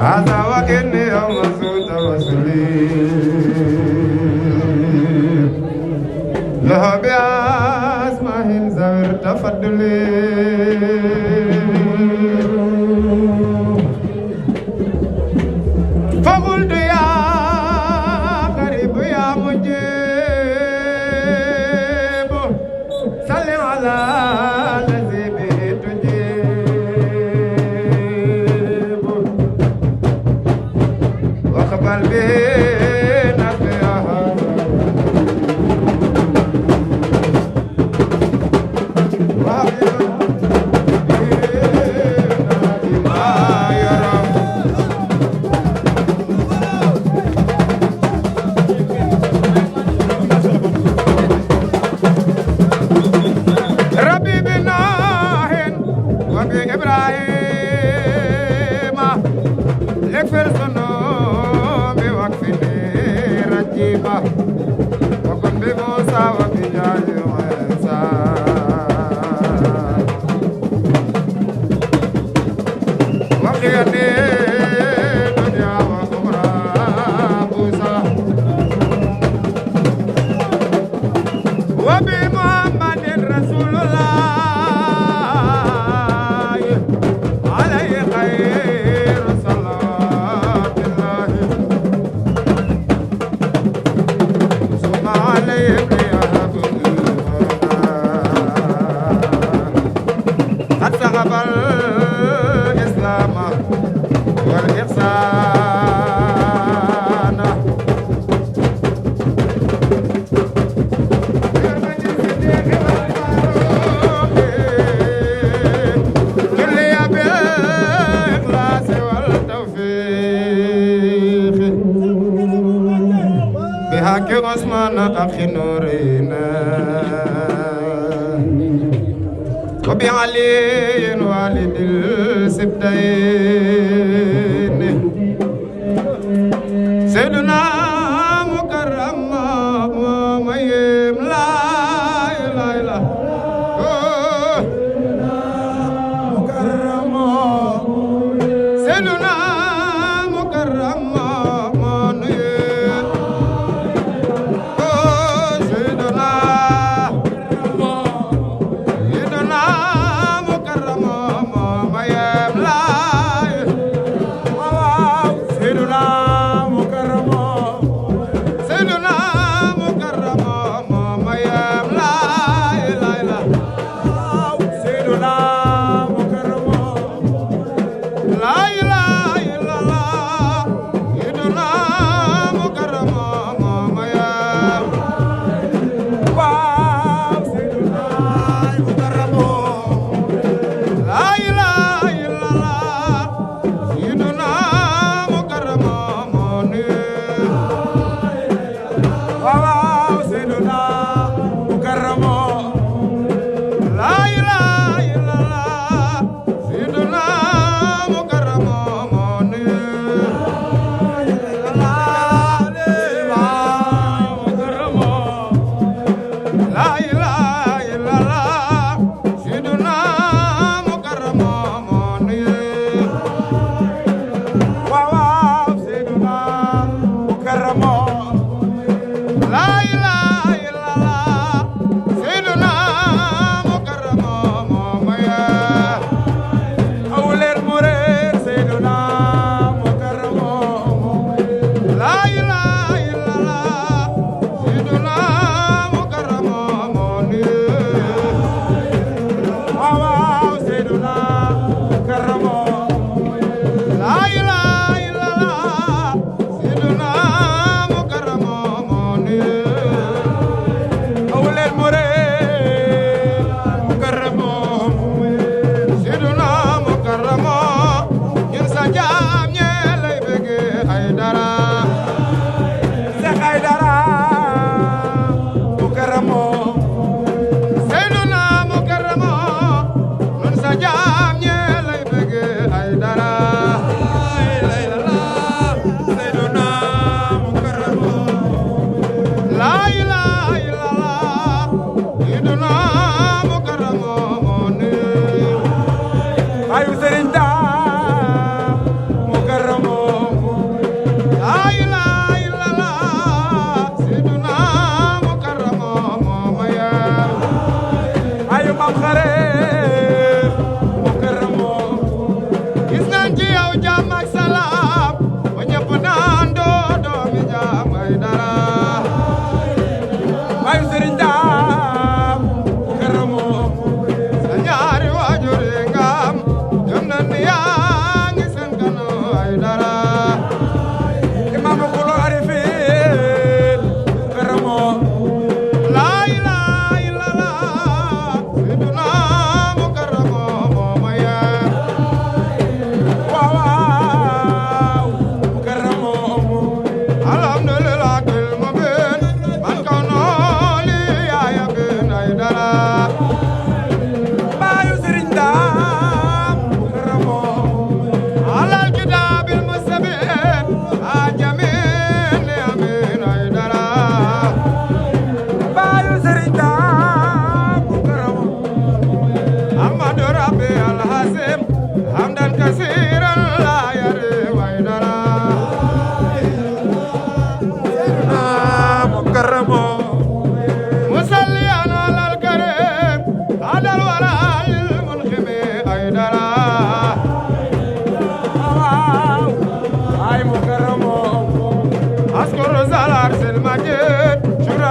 هذا وإني يوم سوء توسلي له بأسماء زور تفضلي فقلت يا قريب يا مجيب صل على الذي به تجيب واقبل به عثمان أخي نورنا وبعلي والد السبتين سيدنا مكرم ميم لا إله إلا مكرم سيدنا مكرم la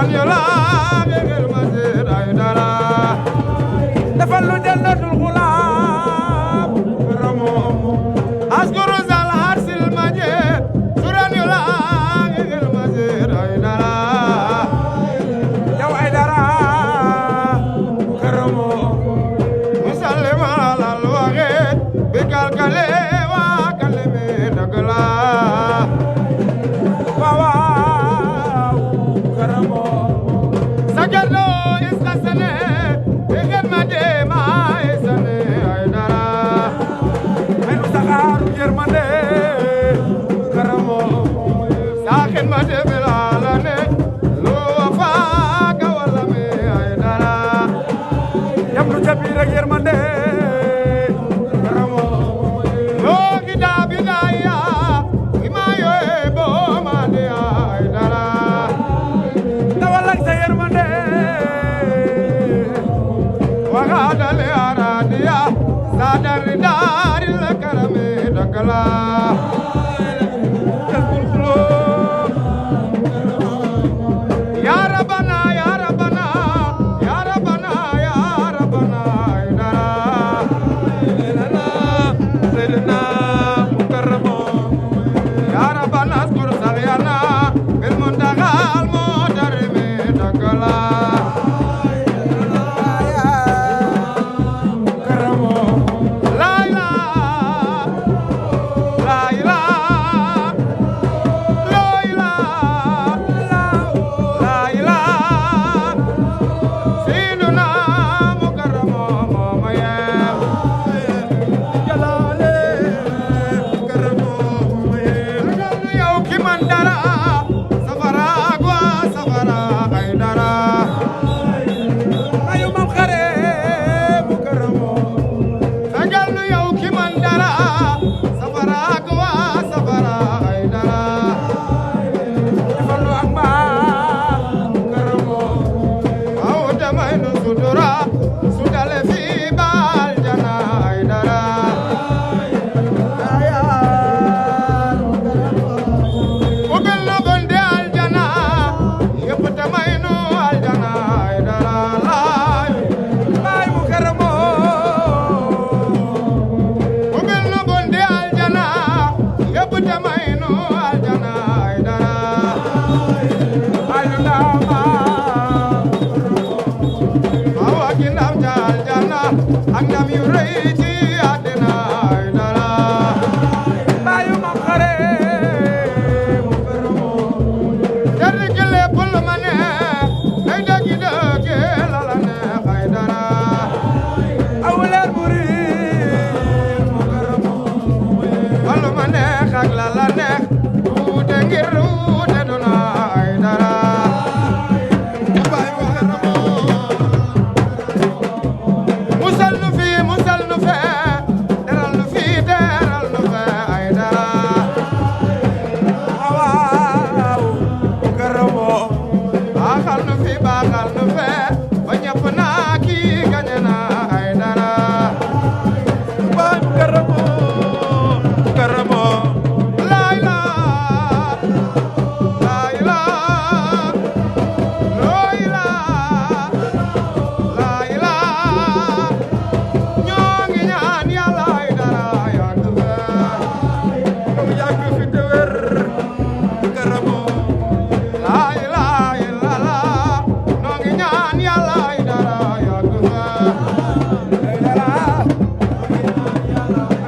suran yo la ngel ma sir ay dara defal lu jannatul xulaam ramo askuru zal arsil maje suran yo la ngel ma sir ay dara yow ay dara karamo musallima lal waxet bi kalkale wa kaleme dagla waaw karamo sagarno iskasane ngel ma de ma isane ay dara menu saxaaru yërmande karamo saxen ma de belalane lo fa ka wala me ay dara yam lu ca biir ak yërmande karamo lo gida bidaya imayo e bo ma de ay dara dawal ak sa yërmande waga dale aradiya sadar daril karame dagala kalbul xulo ya rabana ya rabana ya rabana ya rabana ay dara seydina karamo ya rabana askur salyana bil muntagal modarme dagala karamo la ilaha la ilaha la ilaha la ilaha sayyiduna mukarramo moya jalaale karamo yow ki man dara safara gwa safara ay dara ayu mam xare bu karamo sagal nu yow ki man dara safara gwa safara ay dara defal lu ak ma karamo aw damay nu sutura sudale fi bal jana ay dara ubel no gonde aljana yëpp damay nu aljana ay dara laay baay bu karamo ubel no gonde aljana yëpp damay nu aljana ay dara ayu ndama awa ki ndam ca aljana ak ndam yu rëy ci àddina ay dara baayu mam xare bu karamo dari ki lépp lu ma neex day dëggi dëggi la la neex ay dara aw leer bu riir bu karamo walu ma neex ak la la neex wuute ngir wuute du na ay dara baay bu karamo musal nu fi musal nu fee teral nu fi teral nu fee ay dara waaw bu karamo baaxal nu fi baaxal nu fee ba ñëpp naa kii gañe na ay dara baay bu karamo bu karamo laa ilaaha laa ilaaha loo ilaaha laa ilaaha ñoo ngi ñaan yàlla ay dara yàgg fee mu yàgg fi te wér bu karamo laa ilaaha illallah ñoo ngi ñaan yàlla ay dara yàgg fee ay dara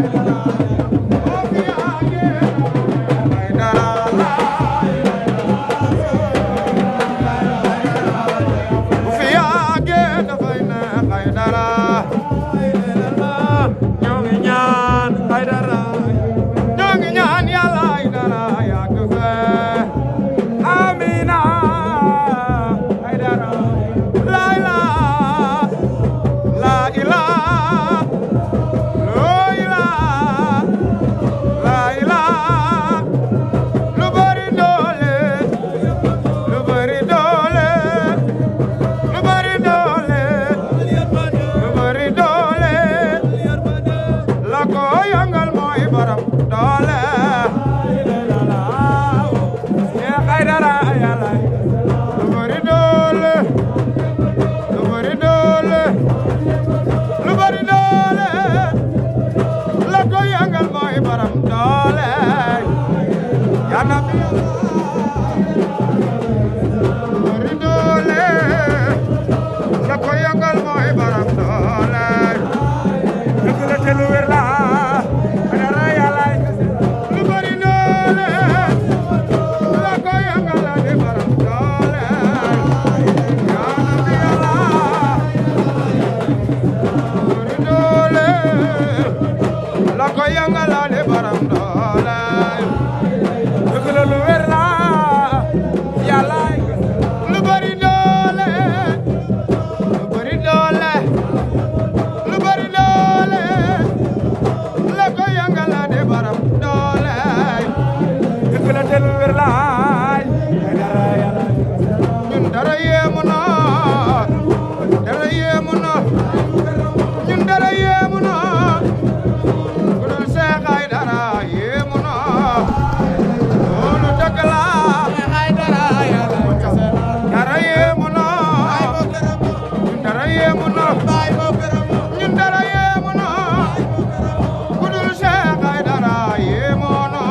boo fi yàggee ay dara bu fi yàggee dafay neex ay dara ñoo ngi ñaan ay dara ñoo ngi ñaan yàlla ay dara yàgg fee amina ay dara laa ilaaha laa ilaaha loo ilaaha laa ilaaha lu bari doole lu bari doole lu bari doole lu bari doole la ko yëngal mooy borom doole ay dara yàlla lu bari doole bari doole la ko yëngal mooy baram doole dëgg la te lu wér la dara yàlla lu bari doole la ko yëngal di baram doole ñaanal yàlla bari doole la ko yëngal di baram doole dëgg la lu wér la yàlla lu bari doole lu bari doole lu bari doole la ko yëngal di baram doole dëgg la te lu wér la dara yàlla ñun dara yéemu na dara yéemu na ñun dara yéemu na ku dul Seex Aydara yéemu na loolu dëgg la dara yéemu na ñun dara yéemu na ñun dara yéemu na ku dul Seex Aydara yéemu na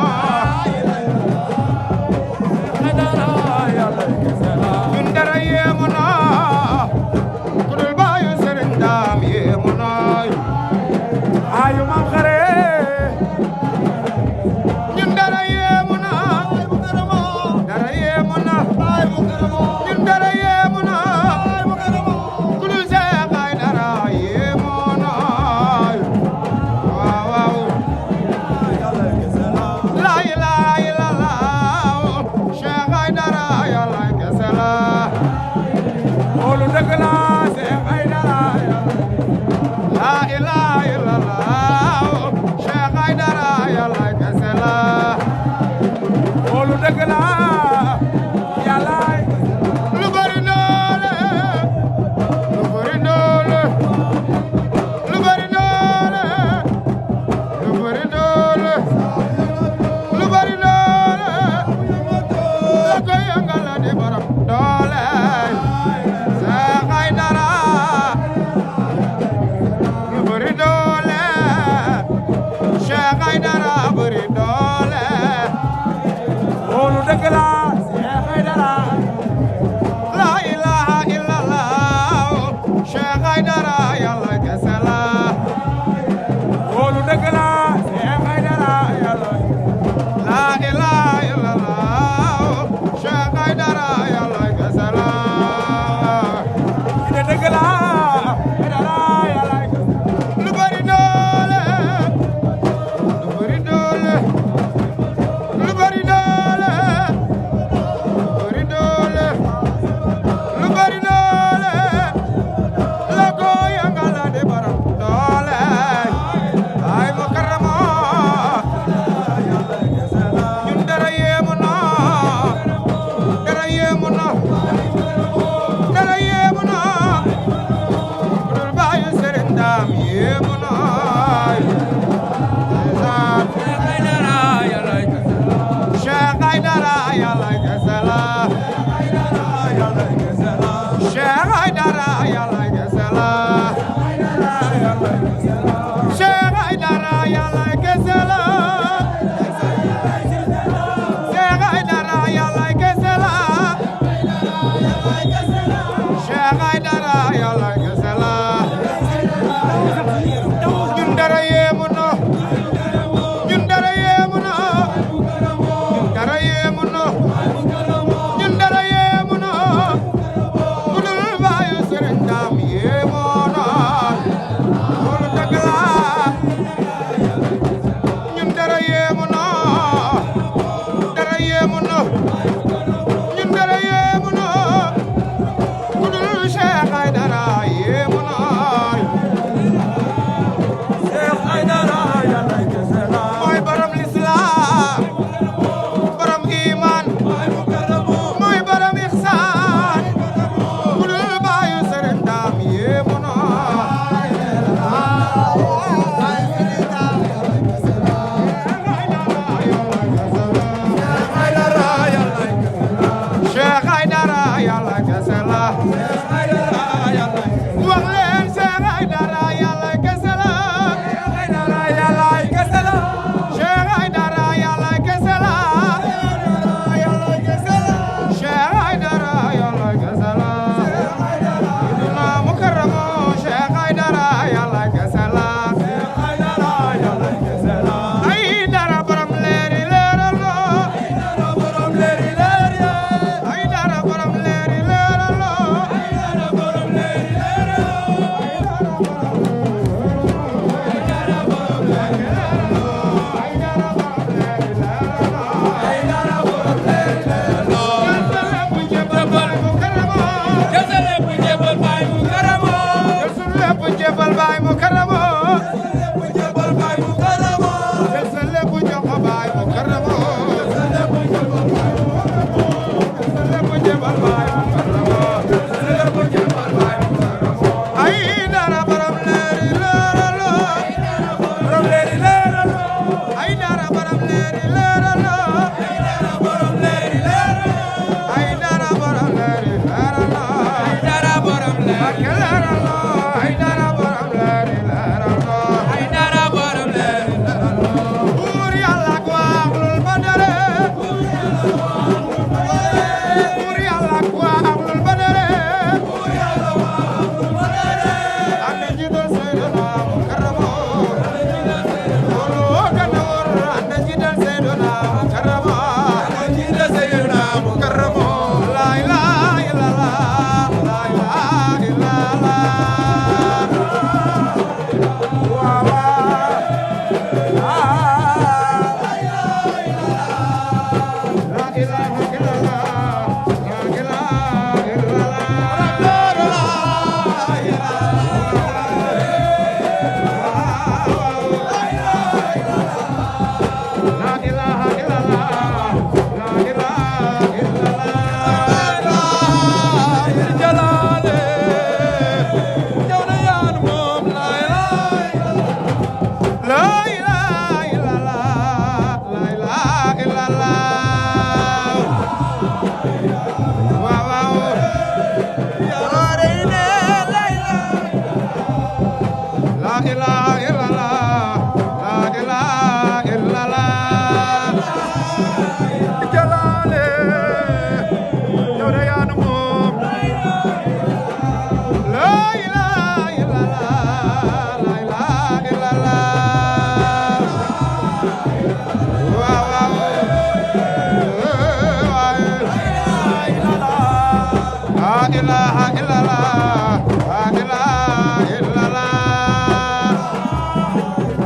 ñun dara yéemu na ku dul baayu Sëriñ Daam yéemu na ayu mam xare ñun dara yéemu na dara yéemu na ñun dara yéemu na ku dul Seex Aydara yéemu na waaw waaw laa ilaaha illallaah Seex Aydara yàlla kese la loolu dëgg la Seex Aydara laa ilaaha illallaah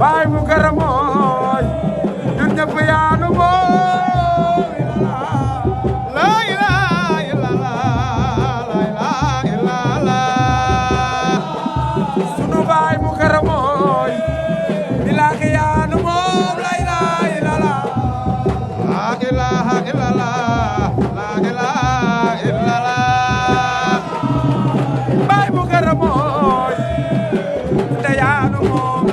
Baay mu garamoy ñun ñëpp yaa nu moom la ilaha illallah la ilaha illallah sunu baay mu garamoy bilaahi yaa nu moom la ilaha illallah la ilaha illallah la ilaha illallah baay mu garamoy te yaa nu moom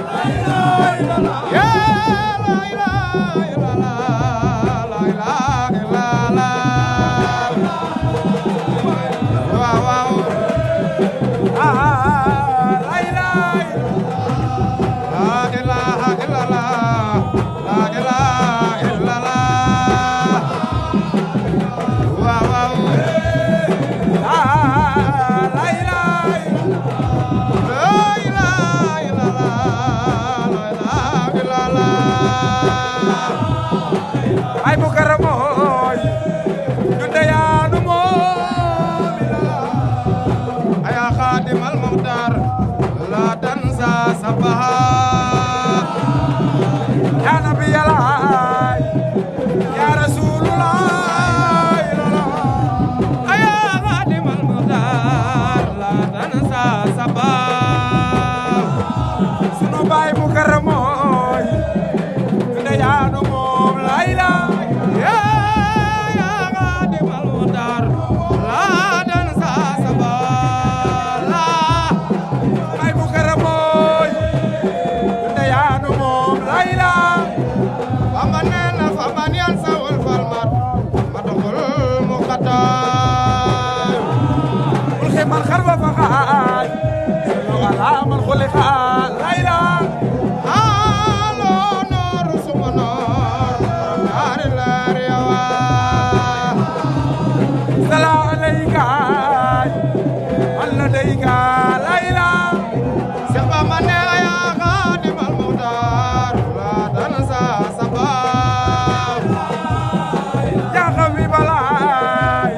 ay bu garamoy ñun de yaa nu moom aya khadim al mukhtar la tansa sabaha ya nabi yàlla ya rasulullah aya khadim al mukhtar la tansa sabaha sunu baay bu garamoy ñun de yaa nu moom la ilaha من خرب فخاي سلو على من خلق لا إله هالو نور سمنور نار الريوا سلام عليك من لديك لا إله سبا من يا خادم المختار لا تنسى سبا يا حبيب الله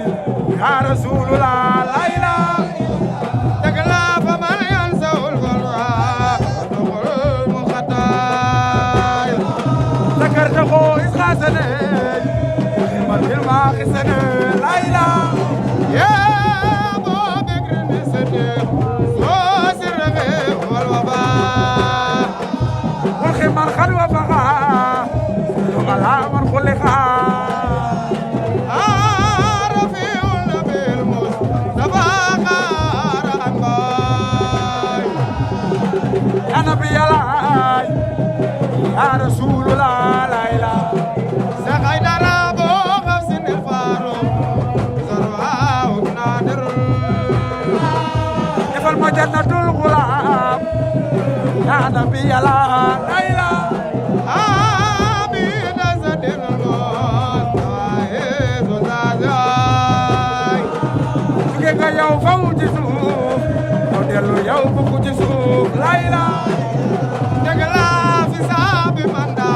يا رسول الله لا إله ذكرته إذ خاسني خدمة الماخسني لا إله يا أبو بكر الصديق سوس الرغيب والوفاء والخمر خد وفقا سلو على من خلقا رفيع النبي المصطفى خار أنباي يا نبي الله يا Rasulullah la ilaha Cheikh Aïdara boo xam si ne faaro sarwaaw naadir defal ma jannatul xulaam yaa nabi yàlla la ilaha jóge nga yow faw ci suuf yow dellu yow bukk ci suuf la ilaha dëgg la fi saabi manda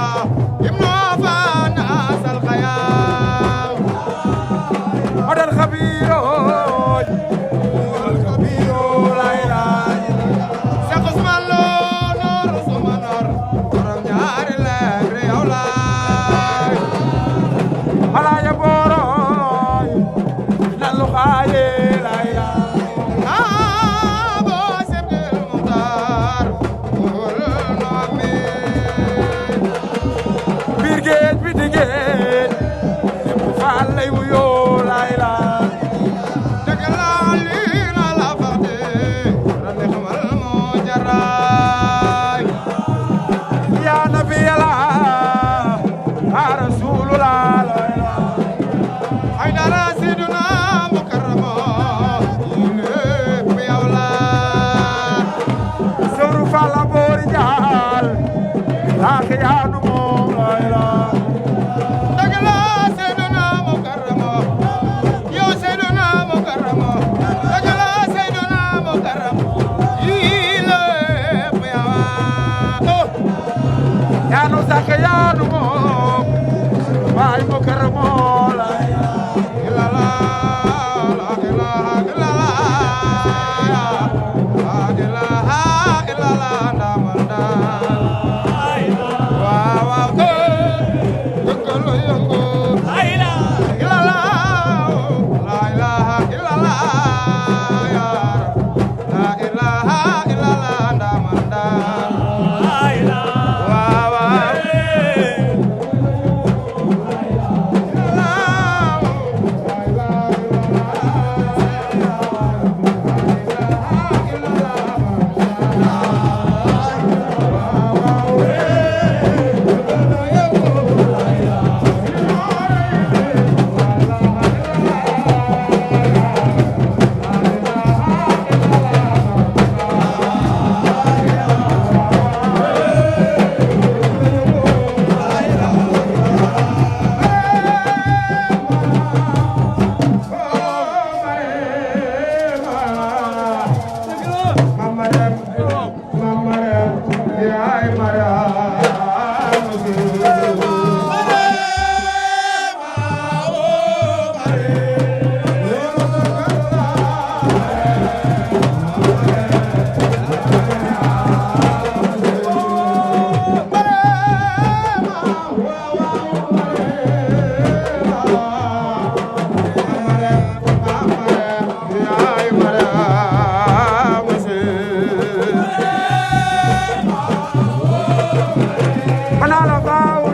ibnu afan asal xayaam modal xabiiro la ilaha Cheikh Ousmane Lo noor suma noor borom ñaari leer yow laay alaya booroy nalu xaaye la ilaha boo sebdel muxtaar wol no amin biir géej bi di géej lépp faal lay wuyoo la ilaha dëgg la lii na la faxte rane xamal moo jaraay yaa nabi yàlla yaa rasulullah la ilaha Aïdara Seydina Mukarrama lépp yow la sëru fala boori jaal laak yaanu moom la ilaha dëgg la Seydina Mukarrama yow Seydina Mukarrama dëgg la Seydina Mukarrama lii lépp yow la yaanu sak yaanu moom baay mukarramo la ilaha la ilaha illallah ndamanda waaw waaw dëggalu yëngu la ilaha illallah ya la ilaha illallah ndamanda waaw waaw Manala Bao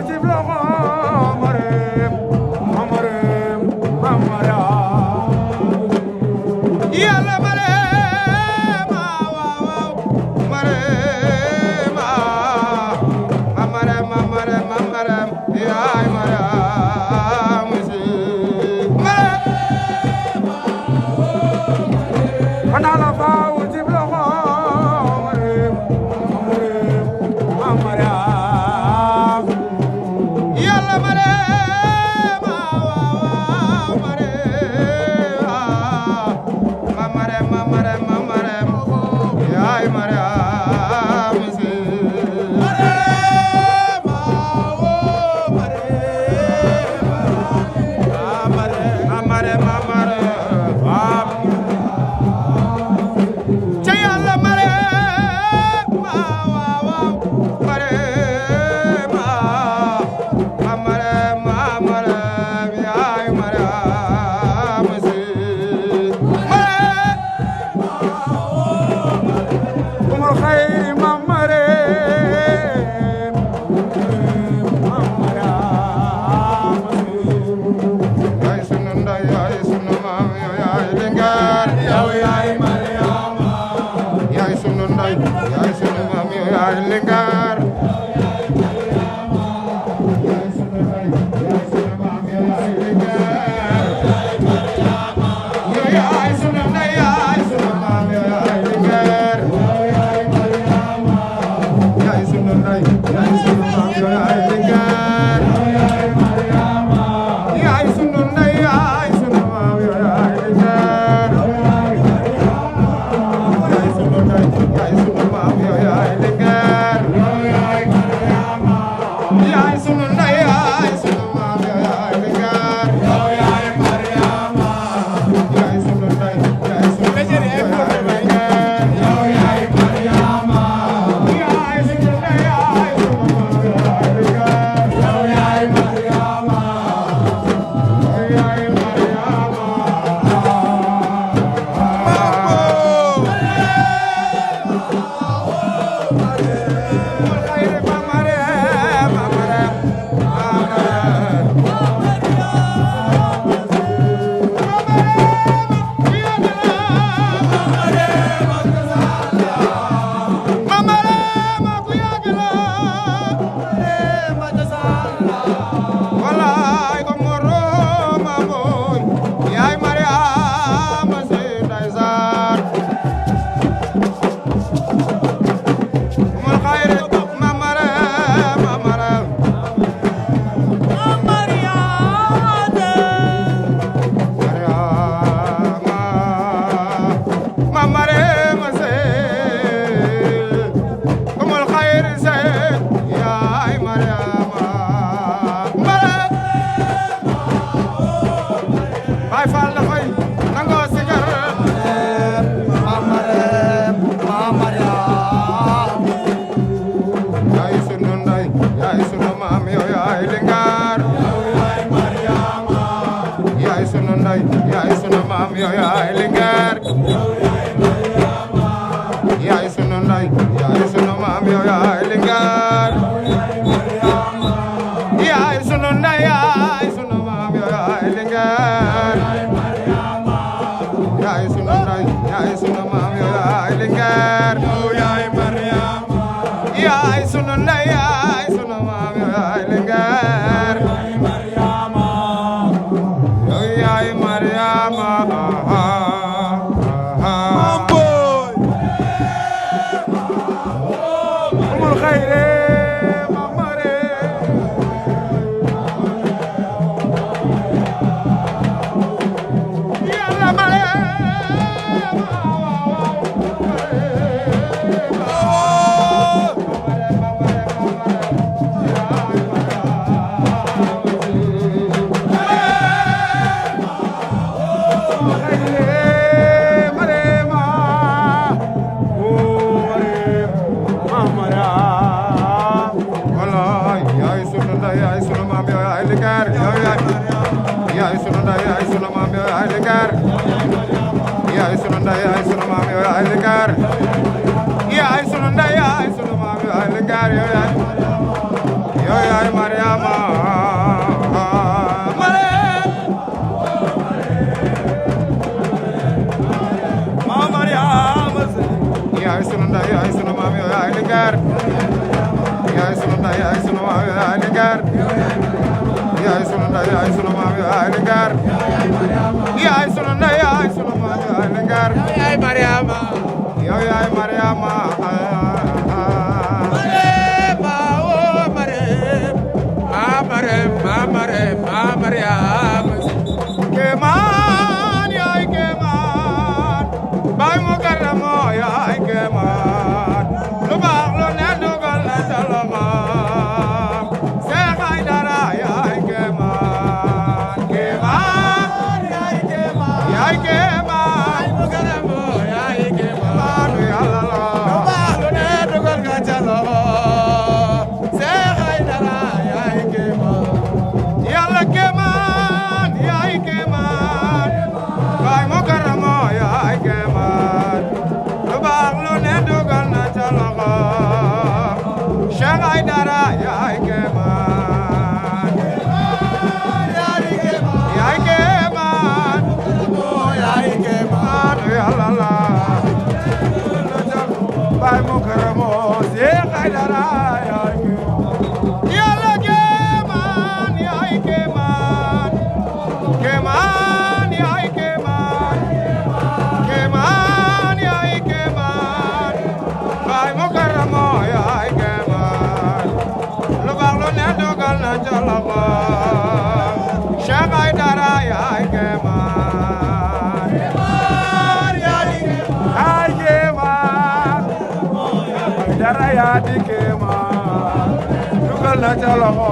dugal na ca loxo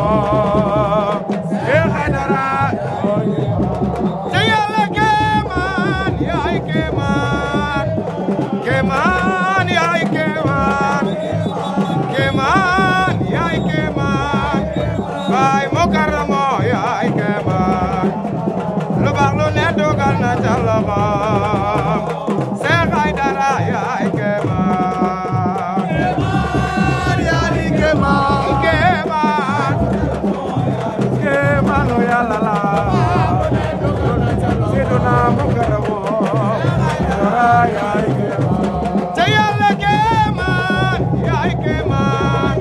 Cheikh Aïdara te yàlla kéemaan yaay kéemaan kéemaan yaay kéemaan kéemaan yaay kéemaan baay Mukarramo yaay kéemaan lu baax lu ne dugal na ca loxo Cheikh Aïdara yaay kéemaan kéemaan yaay kéemaan kéemaan kéemaanu Yàlla la Seydina Mukarramo yaay kéemaan te yàlla kéemaan yaay kéemaan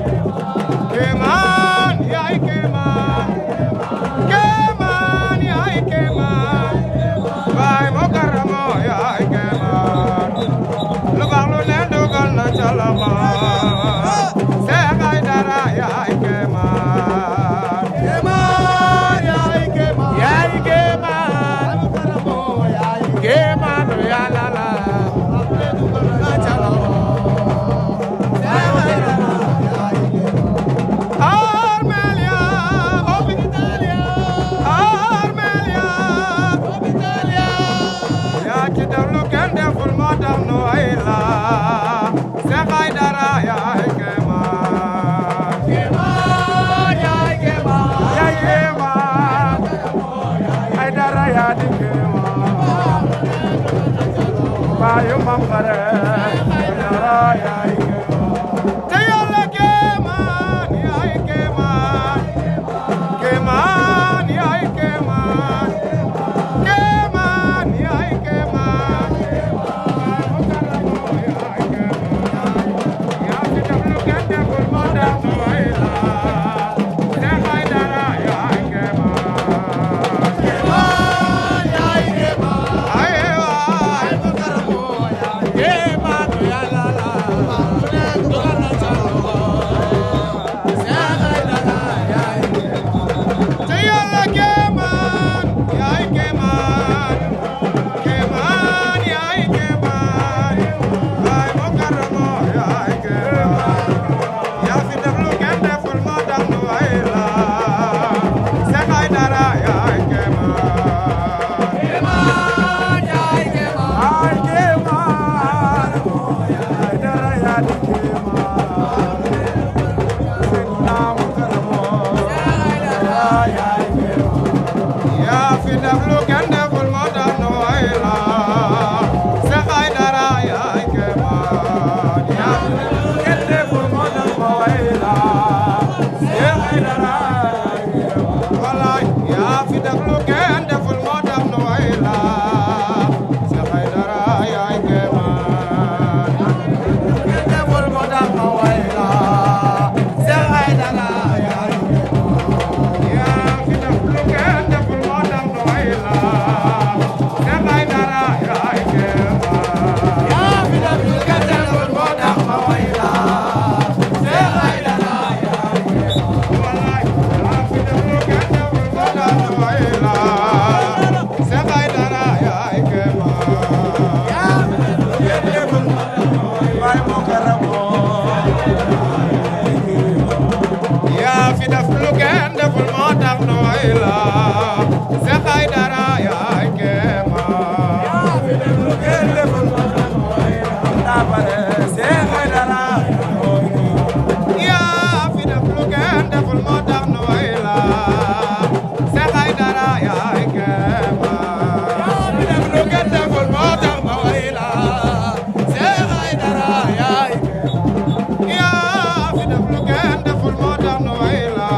kéemaan yaay kéemaan kéemaan yaay kéemaan baay Mukarramo yaay kéemaan lu baax lu ne dugal na ca loxo Cheikh Aïdara yaay kéemaan kéemaan yaay kéemaan yaay kéemaan Mukarramo yaay kéemaanu Yàlla la Armelia, Italia, Armelia, Italia. Ya ci dawlu kenn deful moo tax nu way la Cheikh Aïdara yaay kéemaan kéemaan yaay kéemaan yaay kéemaan Aïdara yaa di kéemaan baayu Mam Xare Aïdara yaay kéemaan te yàlla kéemaan yaay kéemaan kéemaan yaay kéemaan kéemaan yaay kéemaan yaa ci def lu kenn deful moo tax nu way la Cheikh Aïdara yaay kéemaan kéemaan yaay kéemaan ay waay Mukarramo yaay kéemaanu Yàlla la dugal na ca loxo Cheikh Aïdara yaay te yàlla kéemaan yaay kéemaan kéemaan yaay kéemaan baay Mukarramo yaay kéemaan yaa fi def lu kenn deful moo tax nu way la Cheikh Aïdara yaay kéemaan kéemaan yaay kéemaan yaay kéemaan Aïdara yaa di kéemaan Seydina Mukarramo yaay kéemaan yaa fi def lu kenn deful moo tax nu way la Cheikh Aïdara yaay kéemaan yaa fi def lu kenn deful moo tax nu way la Cheikh Aïdara yaay kéemaan walaay yaa fi def lu kenn deful moo tax nu way la Cheikh Aïdara yaay kéemaan kenn deful moo tax nu way la Cheikh Aïdara yaay yaa fi def lu kenn deful moo tax nu way la Cheikh Aïdara yaay kéemaan yaa fi def lu kenn deful moo tax nu way la Cheikh Aïdara yaay kéemaan walaay yaa fi def lu kenn deful moo tax nu way la Cheikh Aïdara yaay kéemaan yaa fi def lu kenn deful baay Mukarramo yaa fi def lu kenn deful moo tax nu way la Cheikh Aïdara yaay kéemaan yaa fi def lu kenn deful moo tax nu way la daa bare Cheikh Aïdara yaa fi def lu kenn deful moo tax nu way la Cheikh Aïdara yaay kéemaan yaa fi def lu kenn deful moo tax nu way la Cheikh Aïdara yaay yaa fi def lu kenn deful moo tax nu way la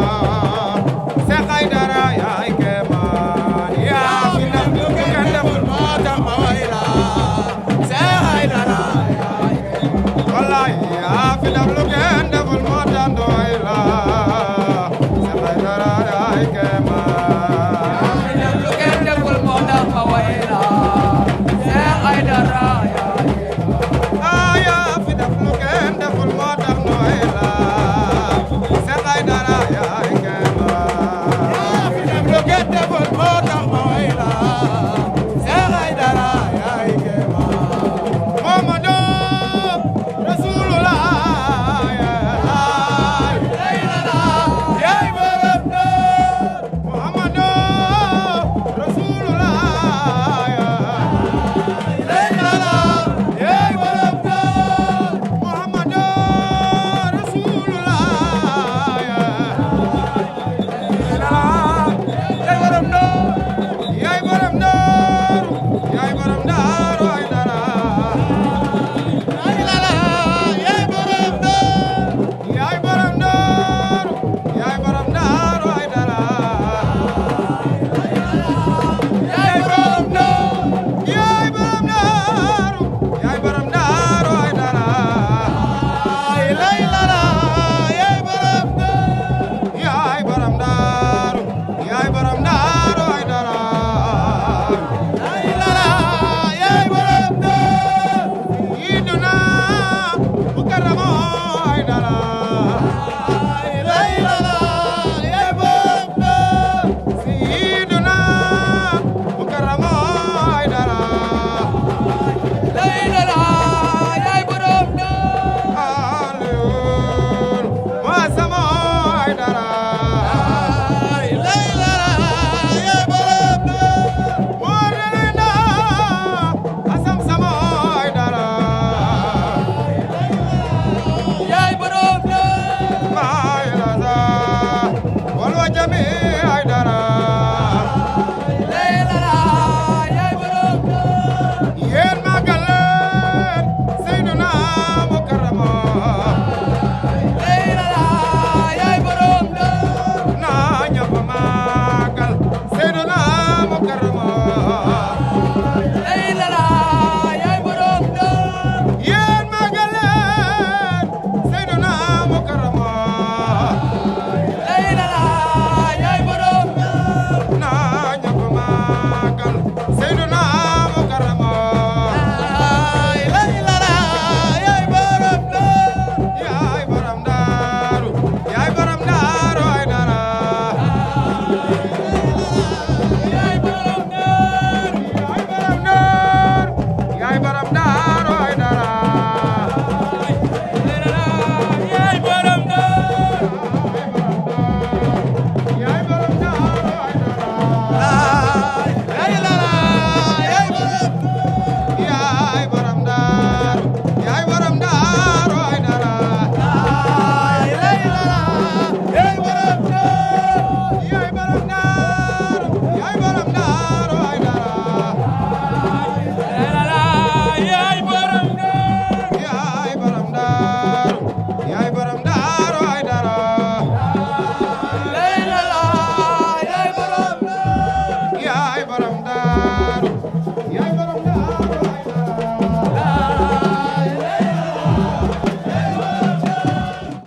Cheikh Aïdara yaay kéemaan yaa fi def lu kenn deful moo tax nu way la Cheikh Aïdara yaay wallaay yaa fi def lu kenn deful moo tax nu way la Cheikh Aïdara yaay kéemaan